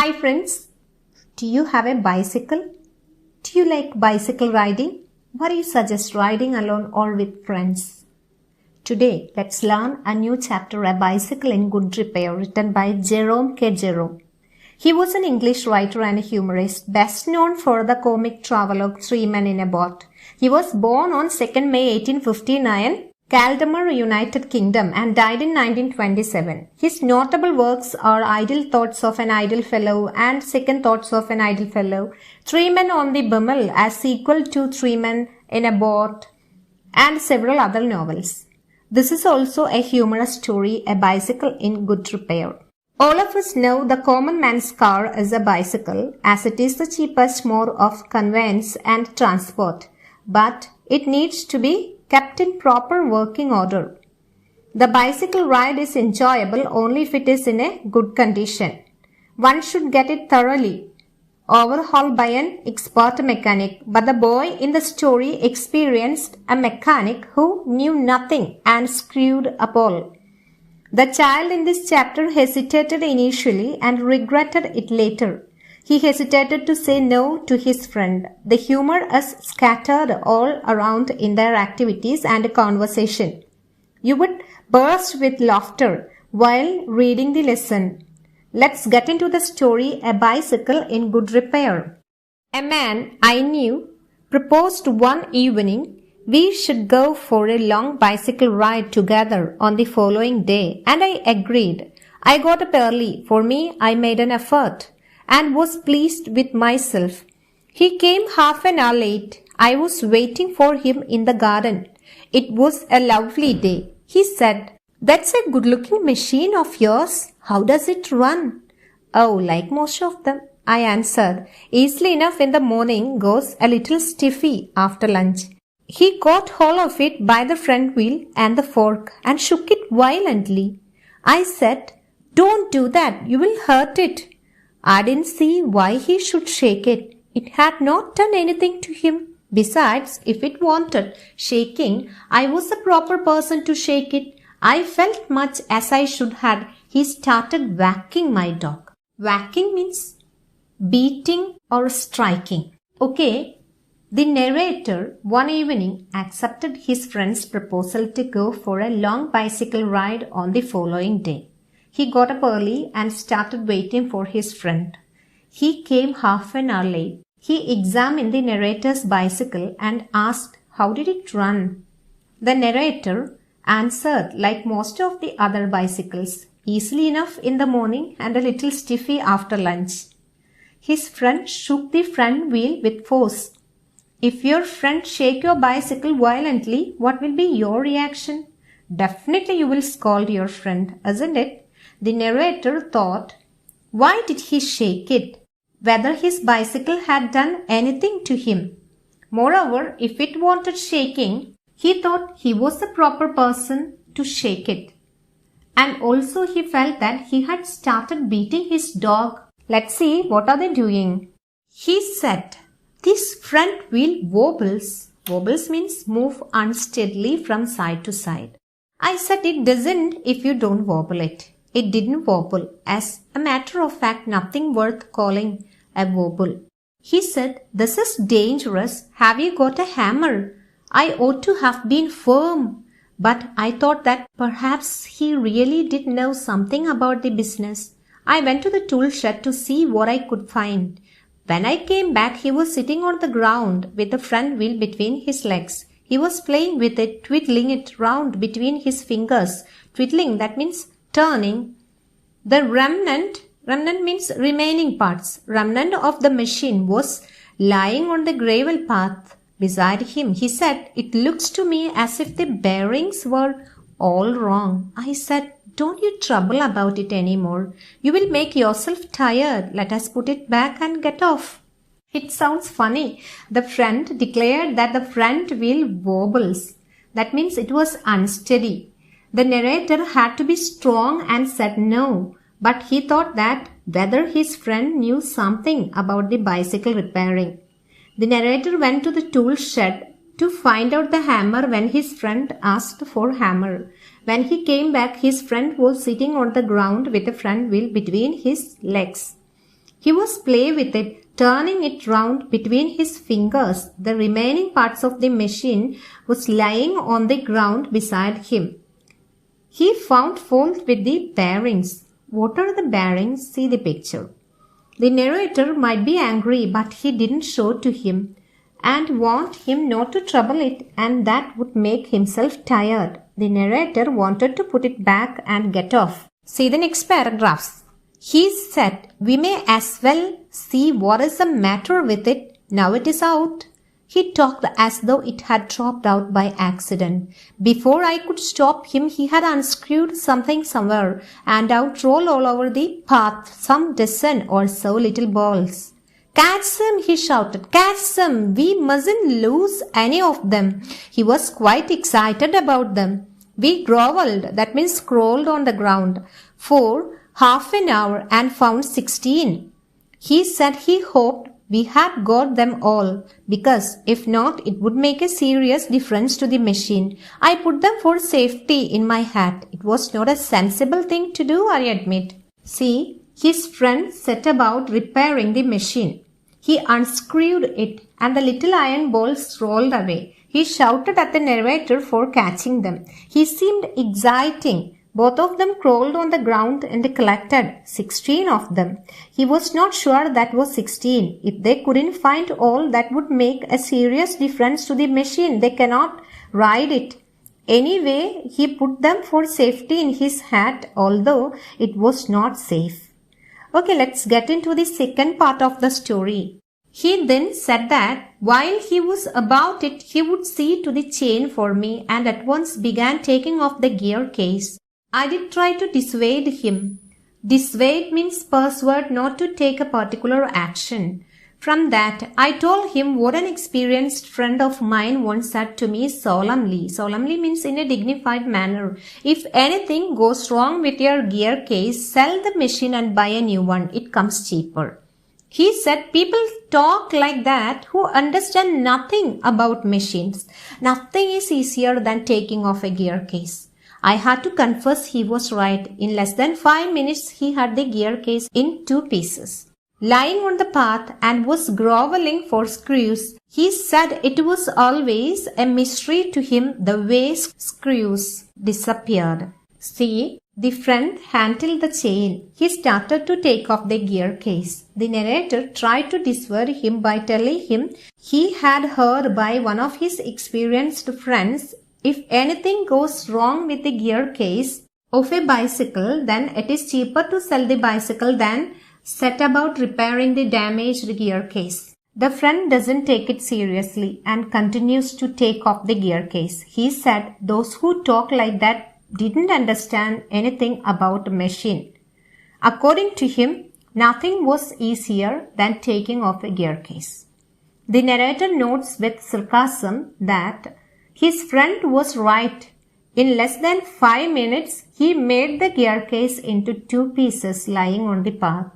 Hi friends, do you have a bicycle? Do you like bicycle riding? Or do you suggest riding alone or with friends? Today, let's learn a new chapter, A Bicycle in Good Repair, written by Jerome K. Jerome. He was an English writer and a humorist, best known for the comic travelogue Three Men in a Boat. He was born on 2nd May 1859, Kaldemar, United Kingdom, and died in 1927. His notable works are Idle Thoughts of an Idle Fellow and Second Thoughts of an Idle Fellow, Three Men on the Bummel as sequel to Three Men in a Boat, and several other novels. This is also a humorous story, A Bicycle in Good Repair. All of us know the common man's car is a bicycle, as it is the cheapest mode of conveyance and transport, but it needs to be kept in proper working order. The bicycle ride is enjoyable only if it is in a good condition. One should get it thoroughly overhauled by an expert mechanic, but the boy in the story experienced a mechanic who knew nothing and screwed up all. The child in this chapter hesitated initially and regretted it later. He hesitated to say no to his friend. The humor is scattered all around in their activities and conversation. You would burst with laughter while reading the lesson. Let's get into the story, A Bicycle in Good Repair. A man I knew proposed one evening we should go for a long bicycle ride together on the following day, and I agreed. I got up early. For me, I made an effort and was pleased with myself. He came half an hour late. I was waiting for him in the garden. It was a lovely day. He said, "That's a good-looking machine of yours. How does it run?" "Oh, like most of them," I answered. "Easily enough in the morning, goes a little stiffy after lunch." He caught hold of it by the front wheel and the fork and shook it violently. I said, "Don't do that. You will hurt it." I didn't see why he should shake it. It had not done anything to him. Besides, if it wanted shaking, I was the proper person to shake it. I felt much as I should have. He started whacking my dog. Whacking means beating or striking. Okay, the narrator one evening accepted his friend's proposal to go for a long bicycle ride on the following day. He got up early and started waiting for his friend. He came half an hour late. He examined the narrator's bicycle and asked, "How did it run?" The narrator answered, like most of the other bicycles, easily enough in the morning and a little stiffy after lunch. His friend shook the front wheel with force. If your friend shake your bicycle violently, what will be your reaction? Definitely you will scold your friend, isn't it? The narrator thought, why did he shake it? Whether his bicycle had done anything to him. Moreover, if it wanted shaking, he thought he was the proper person to shake it. And also he felt that he had started beating his dog. Let's see, what are they doing? He said, "This front wheel wobbles." Wobbles means move unsteadily from side to side. I said, "It doesn't if you don't wobble it." It didn't wobble. As a matter of fact, nothing worth calling a wobble. He said, "This is dangerous. Have you got a hammer?" I ought to have been firm, but I thought that perhaps he really did know something about the business. I went to the tool shed to see what I could find. When I came back, he was sitting on the ground with the front wheel between his legs. He was playing with it, twiddling it round between his fingers. Twiddling, that means turning. The remnant means remaining parts. Remnant of the machine was lying on the gravel path beside him. He said, "It looks to me as if the bearings were all wrong." I said, "Don't you trouble about it anymore. You will make yourself tired. Let us put it back and get off." It sounds funny. The friend declared that the front wheel wobbles. That means it was unsteady. The narrator had to be strong and said no, but he thought that whether his friend knew something about the bicycle repairing. The narrator went to the tool shed to find out the hammer when his friend asked for hammer. When he came back, his friend was sitting on the ground with the front wheel between his legs. He was playing with it, turning it round between his fingers. The remaining parts of the machine was lying on the ground beside him. He found fault with the bearings. What are the bearings? See the picture. The narrator might be angry, but he didn't show to him and want him not to trouble it, and that would make himself tired. The narrator wanted to put it back and get off. See the next paragraphs. He said, "We may as well see what is the matter with it. Now it is out." He talked as though it had dropped out by accident. Before I could stop him, he had unscrewed something somewhere, and out rolled all over the path some dozen or so little balls. "Catch them!" he shouted. "Catch them! We mustn't lose any of them." He was quite excited about them. We grovelled, that means crawled on the ground, for half an hour and found 16. He said he hoped we had got them all, because if not, it would make a serious difference to the machine. I put them for safety in my hat. It was not a sensible thing to do, I admit. See, his friend set about repairing the machine. He unscrewed it, and the little iron balls rolled away. He shouted at the narrator for catching them. He seemed exciting. Both of them crawled on the ground and collected 16 of them. He was not sure that was 16. If they couldn't find all, that would make a serious difference to the machine. They cannot ride it. Anyway, he put them for safety in his hat, although it was not safe. Okay, let's get into the second part of the story. He then said that while he was about it, he would see to the chain for me, and at once began taking off the gear case. I did try to dissuade him. Dissuade means persuade not to take a particular action. From that, I told him what an experienced friend of mine once said to me solemnly. Solemnly means in a dignified manner. If anything goes wrong with your gear case, sell the machine and buy a new one. It comes cheaper. He said people talk like that who understand nothing about machines. Nothing is easier than taking off a gear case. I had to confess he was right. In less than 5 minutes, he had the gear case in 2 pieces. Lying on the path and was grovelling for screws. He said it was always a mystery to him the way screws disappeared. See, the friend handled the chain. He started to take off the gear case. The narrator tried to dissuade him by telling him he had heard by one of his experienced friends, if anything goes wrong with the gear case of a bicycle, then it is cheaper to sell the bicycle than set about repairing the damaged gear case. The friend doesn't take it seriously and continues to take off the gear case. He said those who talk like that didn't understand anything about a machine. According to him, nothing was easier than taking off a gear case. The narrator notes with sarcasm that his friend was right. In less than 5 minutes, he made the gear case into 2 pieces lying on the path.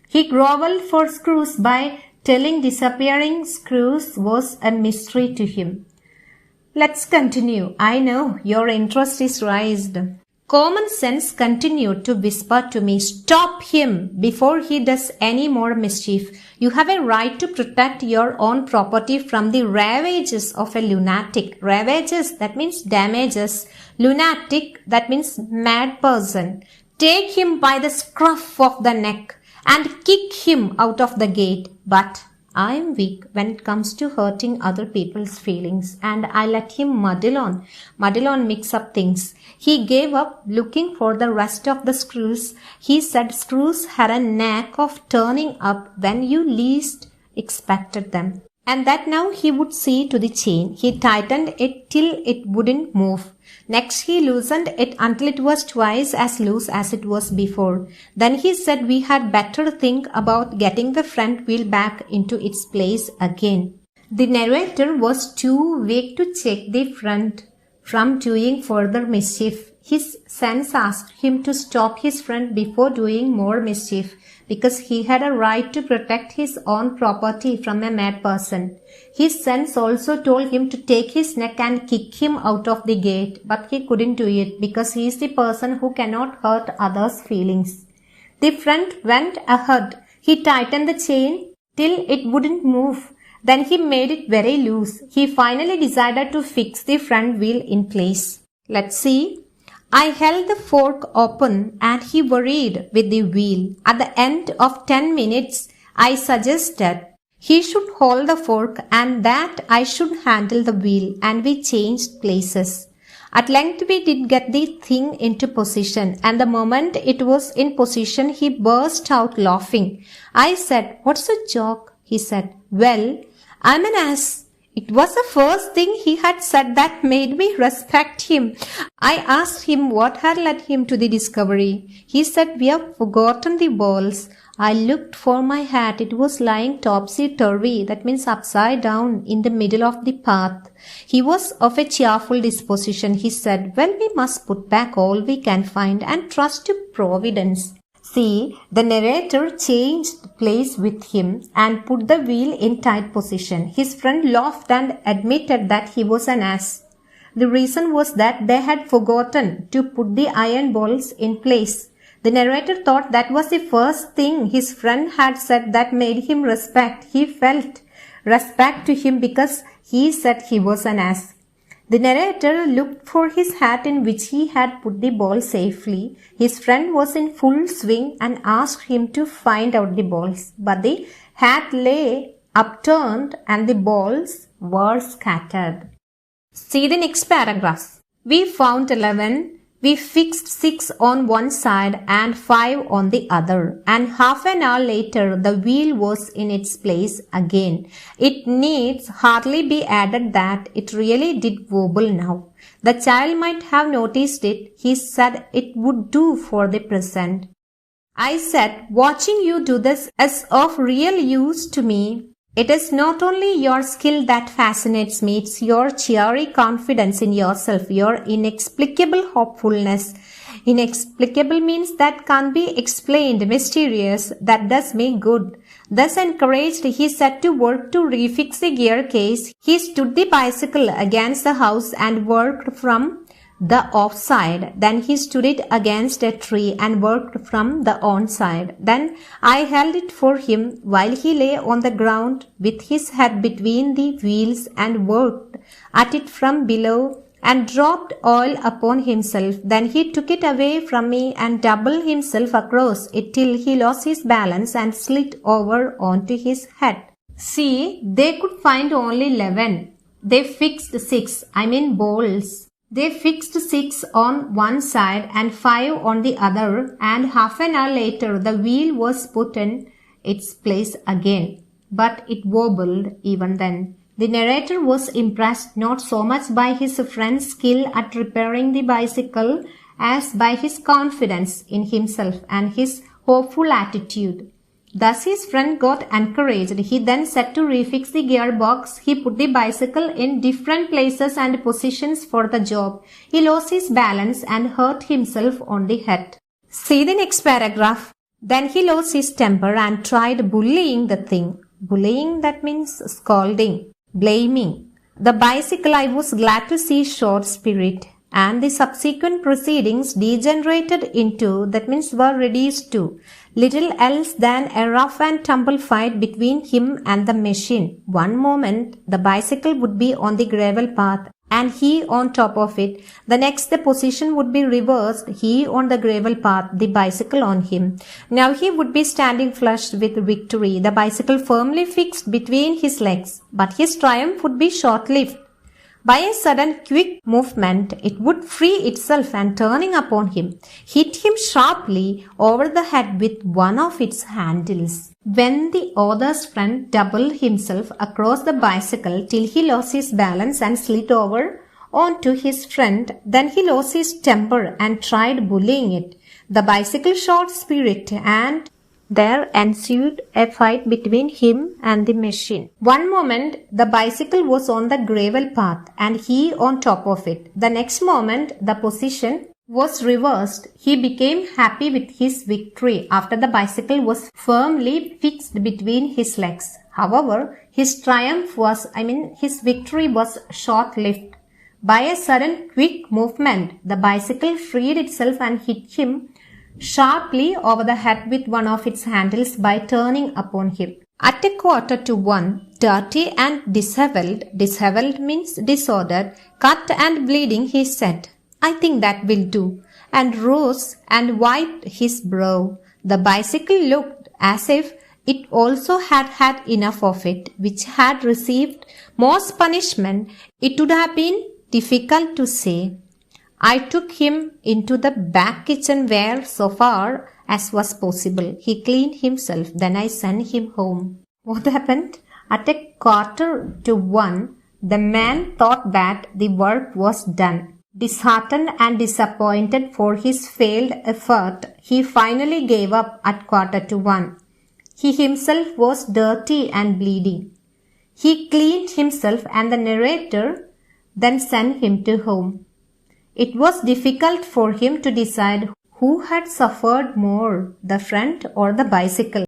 He grovelled for screws by telling disappearing screws was a mystery to him. Let's continue. I know your interest is raised. Common sense continued to whisper to me, "Stop him before he does any more mischief. You have a right to protect your own property from the ravages of a lunatic." Ravages, that means damages. Lunatic, that means mad person. Take him by the scruff of the neck and kick him out of the gate. But I am weak when it comes to hurting other people's feelings, and I let him muddle on, mix up things. He gave up looking for the rest of the screws. He said screws had a knack of turning up when you least expected them, and that now he would see to the chain. He tightened it till it wouldn't move. Next he loosened it until it was twice as loose as it was before. Then he said we had better think about getting the front wheel back into its place again. The narrator was too weak to check the front from doing further mischief. His sense asked him to stop his friend before doing more mischief, because he had a right to protect his own property from a mad person. His sense also told him to take his neck and kick him out of the gate, but he couldn't do it because he is the person who cannot hurt others' feelings. The friend went ahead. He tightened the chain till it wouldn't move. Then he made it very loose. He finally decided to fix the front wheel in place. Let's see. I held the fork open and he worried with the wheel. At the end of 10 minutes, I suggested he should hold the fork and that I should handle the wheel, and we changed places. At length we did get the thing into position, and the moment it was in position he burst out laughing. I said, "What's a joke?" He said, "Well, I'm an ass." It was the first thing he had said that made me respect him. I asked him what had led him to the discovery. He said, "We have forgotten the balls." I looked for my hat. It was lying topsy-turvy, that means upside down, in the middle of the path. He was of a cheerful disposition. He said, "Well, we must put back all we can find and trust to Providence." See, the narrator changed place with him and put the wheel in tight position. His friend laughed and admitted that he was an ass. The reason was that they had forgotten to put the iron balls in place. The narrator thought that was the first thing his friend had said that made him respect. He felt respect to him because he said he was an ass. The narrator looked for his hat in which he had put the ball safely. His friend was in full swing and asked him to find out the balls. But the hat lay upturned and the balls were scattered. See the next paragraph. We found 11. We fixed 6 on one side and 5 on the other, and half an hour later the wheel was in its place again. It needs hardly be added that it really did wobble now. The child might have noticed it. He said it would do for the present. I said, "Watching you do this is of real use to me. It is not only your skill that fascinates me, it's your cheery confidence in yourself, your inexplicable hopefulness." Inexplicable means that can't be explained, mysterious, that does me good. Thus encouraged, he set to work to refix the gear case. He stood the bicycle against the house and worked from the off side. Then he stood it against a tree and worked from the on side. Then I held it for him while he lay on the ground with his head between the wheels and worked at it from below and dropped oil upon himself. Then he took it away from me and doubled himself across it till he lost his balance and slid over onto his head. See, they could find only 11. They fixed 6, balls. They fixed 6 on one side and 5 on the other, and half an hour later the wheel was put in its place again. But it wobbled even then. The narrator was impressed not so much by his friend's skill at repairing the bicycle as by his confidence in himself and his hopeful attitude. Thus his friend got encouraged. He then set to refix the gearbox. He put the bicycle in different places and positions for the job. He lost his balance and hurt himself on the head. See the next paragraph. Then he lost his temper and tried bullying the thing. Bullying, that means scolding, blaming. The bicycle, I was glad to see, showed spirit, and the subsequent proceedings degenerated into, that means were reduced to, little else than a rough and tumble fight between him and the machine. One moment the bicycle would be on the gravel path and he on top of it. The next the position would be reversed, he on the gravel path, the bicycle on him. Now he would be standing flush with victory, the bicycle firmly fixed between his legs. But his triumph would be short-lived. By a sudden quick movement, it would free itself and turning upon him, hit him sharply over the head with one of its handles. When the author's friend doubled himself across the bicycle till he lost his balance and slid over onto his friend, then he lost his temper and tried bullying it. The bicycle showed spirit and there ensued a fight between him and the machine. One moment the bicycle was on the gravel path and he on top of it. The next moment the position was reversed. He became happy with his victory after the bicycle was firmly fixed between his legs. However, his victory was short-lived. By a sudden quick movement, the bicycle freed itself and hit him sharply over the head with one of its handles by turning upon him. At 1:15, dirty and disheveled means disordered, cut and bleeding, he said, "I think that will do," and rose and wiped his brow. The bicycle looked as if it also had had enough of it, which had received most punishment. It would have been difficult to say. I took him into the back kitchen where, so far as was possible, he cleaned himself. Then I sent him home. What happened? At 1:15, the man thought that the work was done. Disheartened and disappointed for his failed effort, he finally gave up at 1:15. He himself was dirty and bleeding. He cleaned himself, and the narrator then sent him to home. It was difficult for him to decide who had suffered more, the friend or the bicycle.